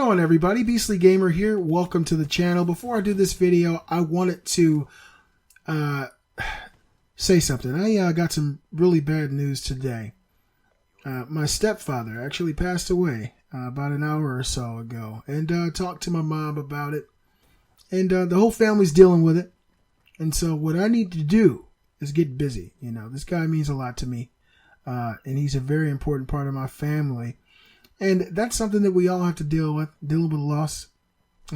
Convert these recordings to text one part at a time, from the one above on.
going, everybody? Beastlygamer here. Welcome to the channel. Before I do this video, I wanted to say something. I got some really bad news today. My stepfather actually passed away about an hour or so ago, and talked to my mom about it, and the whole family's dealing with it. And so what I need to do is get busy. You know, this guy means a lot to me, and he's a very important part of my family. And that's something that we all have to deal with, dealing with loss,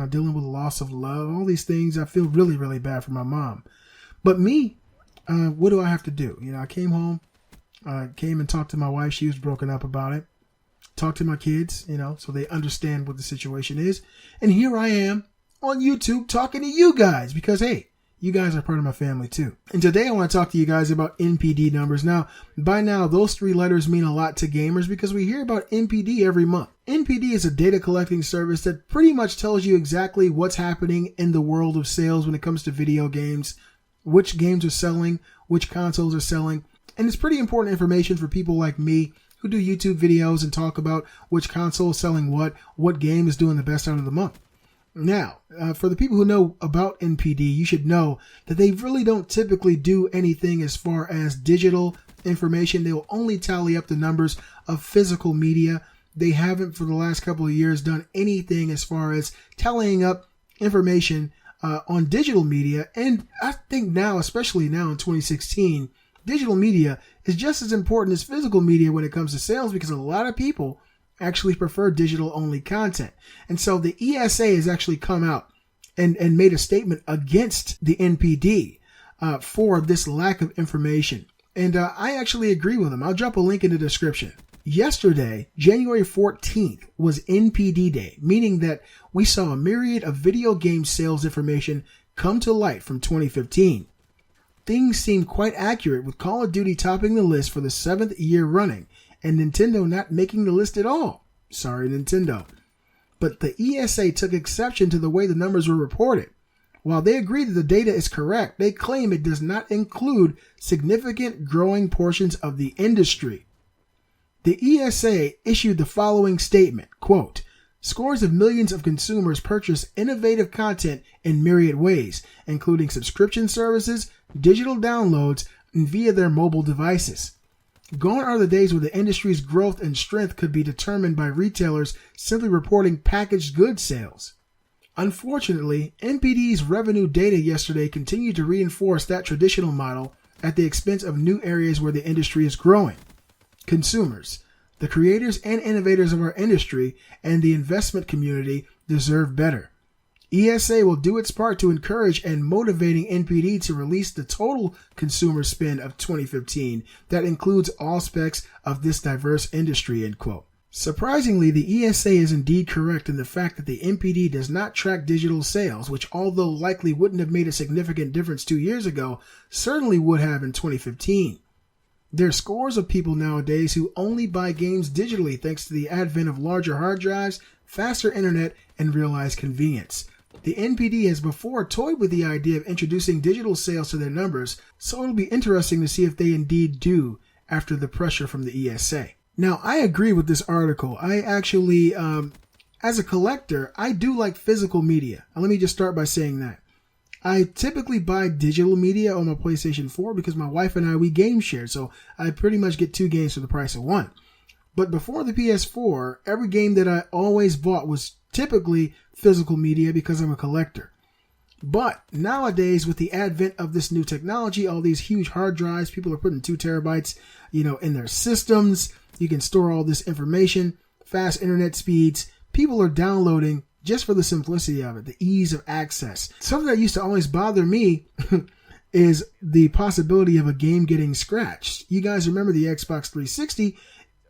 dealing with loss of love, all these things. I feel really, really bad for my mom. But me, what do I have to do? You know, I came home, came and talked to my wife. She was broken up about it. Talked to my kids, you know, so they understand what the situation is. And here I am on YouTube talking to you guys because, hey, you guys are part of my family too. And today I want to talk to you guys about NPD numbers. Now, by now, those three letters mean a lot to gamers because we hear about NPD every month. NPD is a data collecting service that pretty much tells you exactly what's happening in the world of sales when it comes to video games, which games are selling, which consoles are selling. And it's pretty important information for people like me who do YouTube videos and talk about which console is selling what game is doing the best out of the month. Now, for the people who know about NPD, you should know that they really don't typically do anything as far as digital information. They will only tally up the numbers of physical media. They haven't for the last couple of years done anything as far as tallying up information on digital media. And I think now, especially now in 2016, digital media is just as important as physical media when it comes to sales because a lot of people actually prefer digital only content. And so the ESA has actually come out and made a statement against the NPD for this lack of information. And I actually agree with them. I'll drop a link in the description. Yesterday, January 14th, was NPD Day, meaning that we saw a myriad of video game sales information come to light from 2015. Things seem quite accurate with Call of Duty topping the list for the 7th year running, and Nintendo not making the list at all. Sorry, Nintendo. But the ESA took exception to the way the numbers were reported. While they agree that the data is correct, they claim it does not include significant growing portions of the industry. The ESA issued the following statement, quote, "Scores of millions of consumers purchase innovative content in myriad ways, including subscription services, digital downloads, and via their mobile devices. Gone are the days where the industry's growth and strength could be determined by retailers simply reporting packaged goods sales." Unfortunately, NPD's revenue data yesterday continued to reinforce that traditional model at the expense of new areas where the industry is growing. Consumers, the creators and innovators of our industry, and the investment community deserve better. ESA will do its part to encourage and motivating NPD to release the total consumer spend of 2015 that includes all specs of this diverse industry, end quote. Surprisingly, the ESA is indeed correct in the fact that the NPD does not track digital sales, which although likely wouldn't have made a significant difference 2 years ago, certainly would have in 2015. There are scores of people nowadays who only buy games digitally thanks to the advent of larger hard drives, faster internet, and realized convenience. The NPD has before toyed with the idea of introducing digital sales to their numbers, so it'll be interesting to see if they indeed do after the pressure from the ESA. Now, I agree with this article. I actually, as a collector, I do like physical media. Let me just start by saying that. I typically buy digital media on my PlayStation 4 because my wife and we game share, so I pretty much get 2 games for the price of 1. But before the PS4, every game that I always bought was typically physical media because I'm a collector. But nowadays, with the advent of this new technology, all these huge hard drives, people are putting 2 terabytes, in their systems. You can store all this information, fast internet speeds. People are downloading just for the simplicity of it, the ease of access. Something that used to always bother me is the possibility of a game getting scratched. You guys remember the Xbox 360?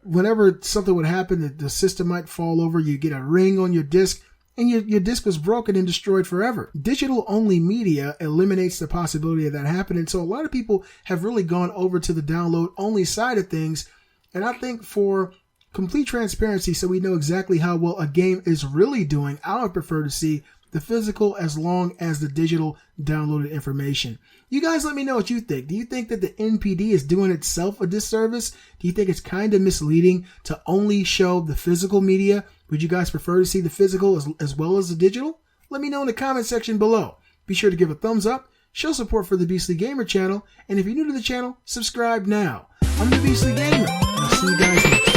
Whenever something would happen, the system might fall over, you get a ring on your disc, and your disc was broken and destroyed forever. Digital-only media eliminates the possibility of that happening, so a lot of people have really gone over to the download-only side of things, and I think for complete transparency, so we know exactly how well a game is really doing, I would prefer to see the physical as long as the digital downloaded information. You guys let me know what you think. Do you think that the NPD is doing itself a disservice? Do you think it's kind of misleading to only show the physical media? Would you guys prefer to see the physical as well as the digital? Let me know in the comment section below. Be sure to give a thumbs up, show support for the Beastly Gamer channel, and if you're new to the channel, subscribe now. I'm the Beastly Gamer, and I'll see you guys next time.